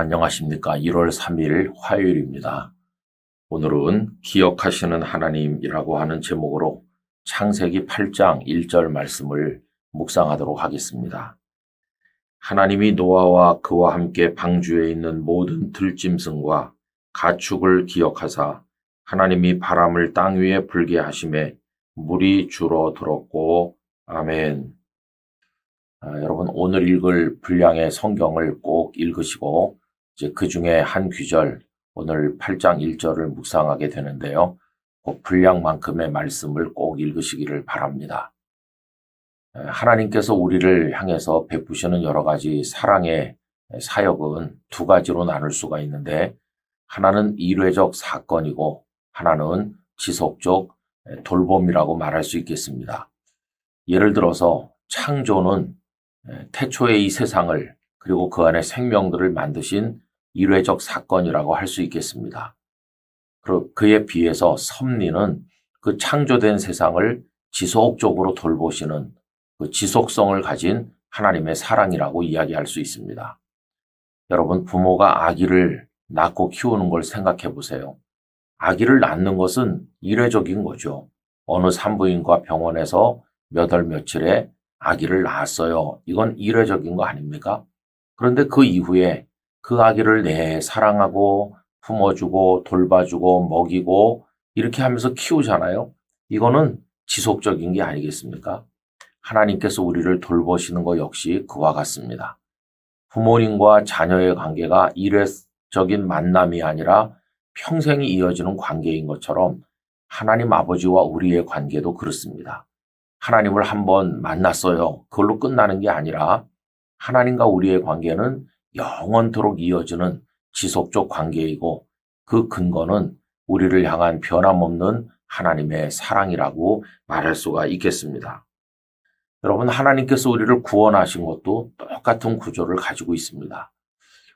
안녕하십니까. 1월 3일 화요일입니다. 오늘은 기억하시는 하나님이라고 하는 제목으로 창세기 8장 1절 말씀을 묵상하도록 하겠습니다. 하나님이 노아와 그와 함께 방주에 있는 모든 들짐승과 가축을 기억하사 하나님이 바람을 땅 위에 불게 하심에 물이 줄어들었고. 아멘. 여러분, 오늘 읽을 분량의 성경을 꼭 읽으시고 이제 그 중에 한 구절, 오늘 8장 1절을 묵상하게 되는데요. 그 분량만큼의 말씀을 꼭 읽으시기를 바랍니다. 하나님께서 우리를 향해서 베푸시는 여러 가지 사랑의 사역은 두 가지로 나눌 수가 있는데, 하나는 일회적 사건이고 하나는 지속적 돌봄이라고 말할 수 있겠습니다. 예를 들어서 창조는 태초의 이 세상을 그리고 그 안에 생명들을 만드신 일회적 사건이라고 할 수 있겠습니다. 그에 비해서 섭리는 그 창조된 세상을 지속적으로 돌보시는 그 지속성을 가진 하나님의 사랑이라고 이야기할 수 있습니다. 여러분, 부모가 아기를 낳고 키우는 걸 생각해 보세요. 아기를 낳는 것은 일회적인 거죠. 어느 산부인과 병원에서 몇 월 며칠에 아기를 낳았어요. 이건 일회적인 거 아닙니까? 그런데 그 이후에 그 아기를 사랑하고 품어주고 돌봐주고 먹이고 이렇게 하면서 키우잖아요. 이거는 지속적인 게 아니겠습니까? 하나님께서 우리를 돌보시는 것 역시 그와 같습니다. 부모님과 자녀의 관계가 일회적인 만남이 아니라 평생이 이어지는 관계인 것처럼 하나님 아버지와 우리의 관계도 그렇습니다. 하나님을 한번 만났어요. 그걸로 끝나는 게 아니라 하나님과 우리의 관계는 영원토록 이어지는 지속적 관계이고, 그 근거는 우리를 향한 변함없는 하나님의 사랑이라고 말할 수가 있겠습니다. 여러분, 하나님께서 우리를 구원하신 것도 똑같은 구조를 가지고 있습니다.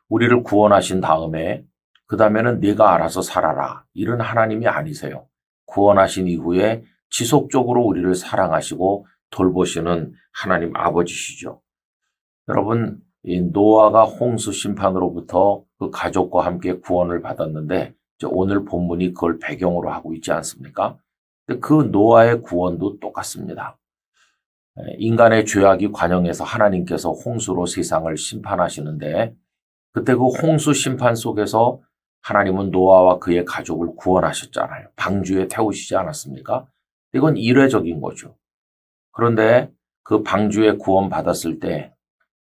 우리를 구원하신 다음에 그 다음에는 네가 알아서 살아라, 이런 하나님이 아니세요. 구원하신 이후에 지속적으로 우리를 사랑하시고 돌보시는 하나님 아버지시죠. 여러분, 이 노아가 홍수 심판으로부터 그 가족과 함께 구원을 받았는데, 오늘 본문이 그걸 배경으로 하고 있지 않습니까? 근데 그 노아의 구원도 똑같습니다. 인간의 죄악이 관영해서 하나님께서 홍수로 세상을 심판하시는데, 그때 그 홍수 심판 속에서 하나님은 노아와 그의 가족을 구원하셨잖아요. 방주에 태우시지 않았습니까? 이건 일회적인 거죠. 그런데 그 방주에 구원받았을 때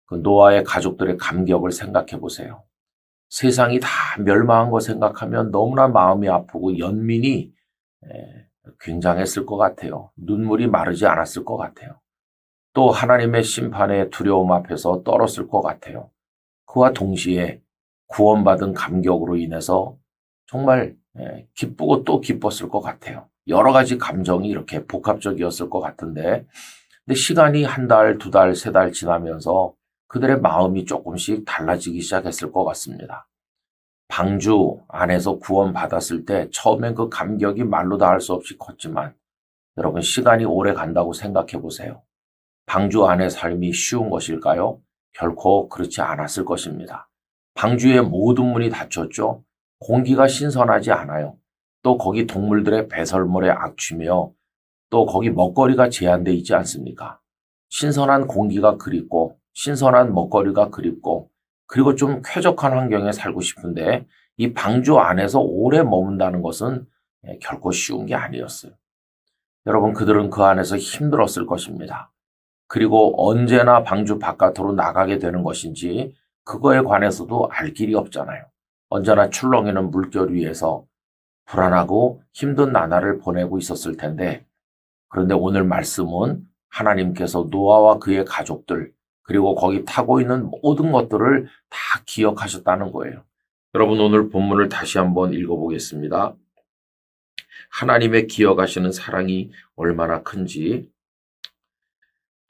그 노아의 가족들의 감격을 생각해 보세요. 세상이 다 멸망한 거 생각하면 너무나 마음이 아프고 연민이 굉장했을 것 같아요. 눈물이 마르지 않았을 것 같아요. 또 하나님의 심판의 두려움 앞에서 떨었을 것 같아요. 그와 동시에 구원받은 감격으로 인해서 정말 기쁘고 또 기뻤을 것 같아요. 여러 가지 감정이 이렇게 복합적이었을 것 같은데, 근데 시간이 한 달, 두 달, 세 달 지나면서 그들의 마음이 조금씩 달라지기 시작했을 것 같습니다. 방주 안에서 구원받았을 때 처음엔 그 감격이 말로 다 할 수 없이 컸지만, 여러분, 시간이 오래 간다고 생각해 보세요. 방주 안의 삶이 쉬운 것일까요? 결코 그렇지 않았을 것입니다. 방주의 모든 문이 닫혔죠. 공기가 신선하지 않아요. 또 거기 동물들의 배설물에 악취며 또 거기 먹거리가 제한되어 있지 않습니까? 신선한 공기가 그립고 신선한 먹거리가 그립고 그리고 좀 쾌적한 환경에 살고 싶은데, 이 방주 안에서 오래 머문다는 것은 결코 쉬운 게 아니었어요. 여러분, 그들은 그 안에서 힘들었을 것입니다. 그리고 언제나 방주 바깥으로 나가게 되는 것인지 그거에 관해서도 알 길이 없잖아요. 언제나 출렁이는 물결 위에서 불안하고 힘든 나날을 보내고 있었을 텐데, 그런데 오늘 말씀은 하나님께서 노아와 그의 가족들 그리고 거기 타고 있는 모든 것들을 다 기억하셨다는 거예요. 여러분, 오늘 본문을 다시 한번 읽어보겠습니다. 하나님의 기억하시는 사랑이 얼마나 큰지.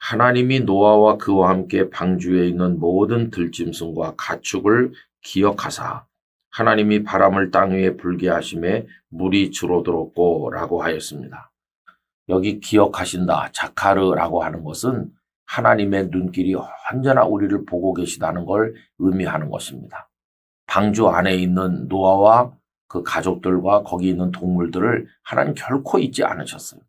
하나님이 노아와 그와 함께 방주에 있는 모든 들짐승과 가축을 기억하사 하나님이 바람을 땅 위에 불게 하심에 물이 줄어들었고 라고 하였습니다. 여기 기억하신다, 자카르라고 하는 것은 하나님의 눈길이 언제나 우리를 보고 계시다는 걸 의미하는 것입니다. 방주 안에 있는 노아와 그 가족들과 거기 있는 동물들을 하나님 결코 잊지 않으셨어요.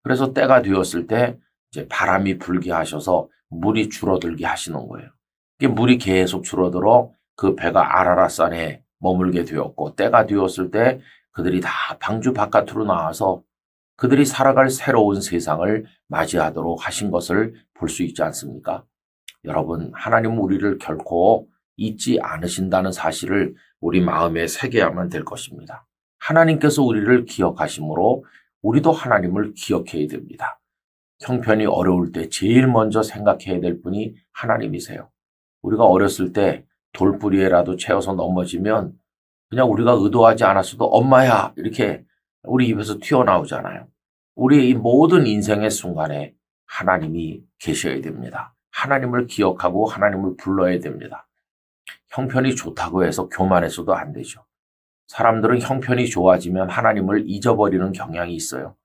그래서 때가 되었을 때 이제 바람이 불게 하셔서 물이 줄어들게 하시는 거예요. 이게 물이 계속 줄어들어 그 배가 아라랏산에 머물게 되었고, 때가 되었을 때 그들이 다 방주 바깥으로 나와서 그들이 살아갈 새로운 세상을 맞이하도록 하신 것을 볼 수 있지 않습니까? 여러분, 하나님은 우리를 결코 잊지 않으신다는 사실을 우리 마음에 새겨야만 될 것입니다. 하나님께서 우리를 기억하심으로 우리도 하나님을 기억해야 됩니다. 형편이 어려울 때 제일 먼저 생각해야 될 분이 하나님이세요. 우리가 어렸을 때 돌부리에라도 채워서 넘어지면 그냥 우리가 의도하지 않았어도 엄마야 이렇게 우리 입에서 튀어나오잖아요. 우리의 이 모든 인생의 순간에 하나님이 계셔야 됩니다. 하나님을 기억하고 하나님을 불러야 됩니다. 형편이 좋다고 해서 교만해서도 안 되죠. 사람들은 형편이 좋아지면 하나님을 잊어버리는 경향이 있어요.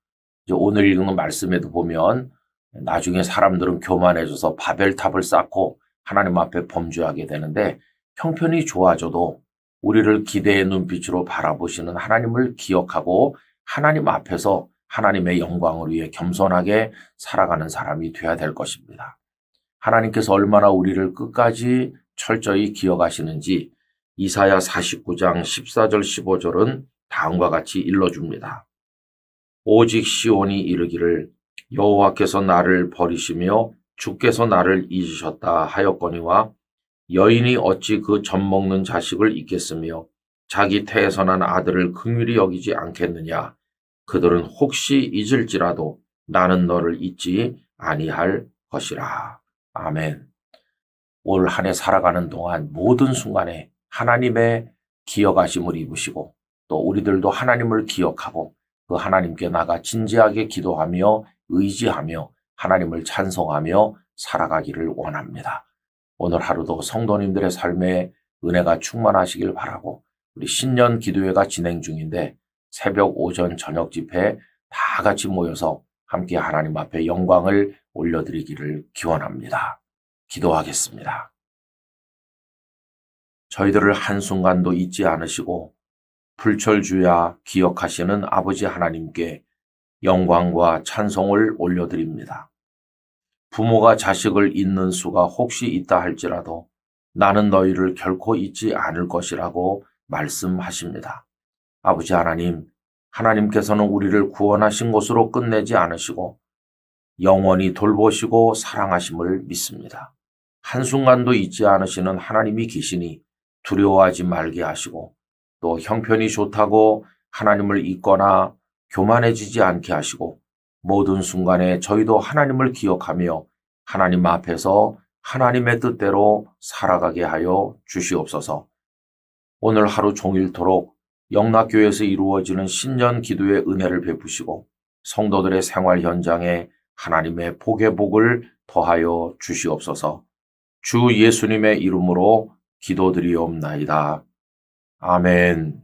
이제 오늘 읽는 말씀에도 보면 나중에 사람들은 교만해져서 바벨탑을 쌓고 하나님 앞에 범죄하게 되는데, 형편이 좋아져도 우리를 기대의 눈빛으로 바라보시는 하나님을 기억하고 하나님 앞에서 하나님의 영광을 위해 겸손하게 살아가는 사람이 되어야 될 것입니다. 하나님께서 얼마나 우리를 끝까지 철저히 기억하시는지 이사야 49장 14절 15절은 다음과 같이 일러줍니다. 오직 시온이 이르기를 여호와께서 나를 버리시며 주께서 나를 잊으셨다 하였거니와 여인이 어찌 그 젖 먹는 자식을 잊겠으며 자기 태에서 난 아들을 긍휼히 여기지 않겠느냐. 그들은 혹시 잊을지라도 나는 너를 잊지 아니할 것이라. 아멘. 올 한 해 살아가는 동안 모든 순간에 하나님의 기억하심을 입으시고 또 우리들도 하나님을 기억하고 그 하나님께 나가 진지하게 기도하며 의지하며 하나님을 찬송하며 살아가기를 원합니다. 오늘 하루도 성도님들의 삶에 은혜가 충만하시길 바라고, 우리 신년 기도회가 진행 중인데 새벽, 오전, 저녁 집회 다 같이 모여서 함께 하나님 앞에 영광을 올려드리기를 기원합니다. 기도하겠습니다. 저희들을 한순간도 잊지 않으시고 불철주야 기억하시는 아버지 하나님께 영광과 찬송을 올려드립니다. 부모가 자식을 잊는 수가 혹시 있다 할지라도 나는 너희를 결코 잊지 않을 것이라고 말씀하십니다. 아버지 하나님, 하나님께서는 우리를 구원하신 것으로 끝내지 않으시고 영원히 돌보시고 사랑하심을 믿습니다. 한순간도 잊지 않으시는 하나님이 계시니 두려워하지 말게 하시고 또 형편이 좋다고 하나님을 잊거나 교만해지지 않게 하시고 모든 순간에 저희도 하나님을 기억하며 하나님 앞에서 하나님의 뜻대로 살아가게 하여 주시옵소서. 오늘 하루 종일토록 영락교회에서 이루어지는 신년 기도의 은혜를 베푸시고 성도들의 생활 현장에 하나님의 복의 복을 더하여 주시옵소서. 주 예수님의 이름으로 기도드리옵나이다. 아멘.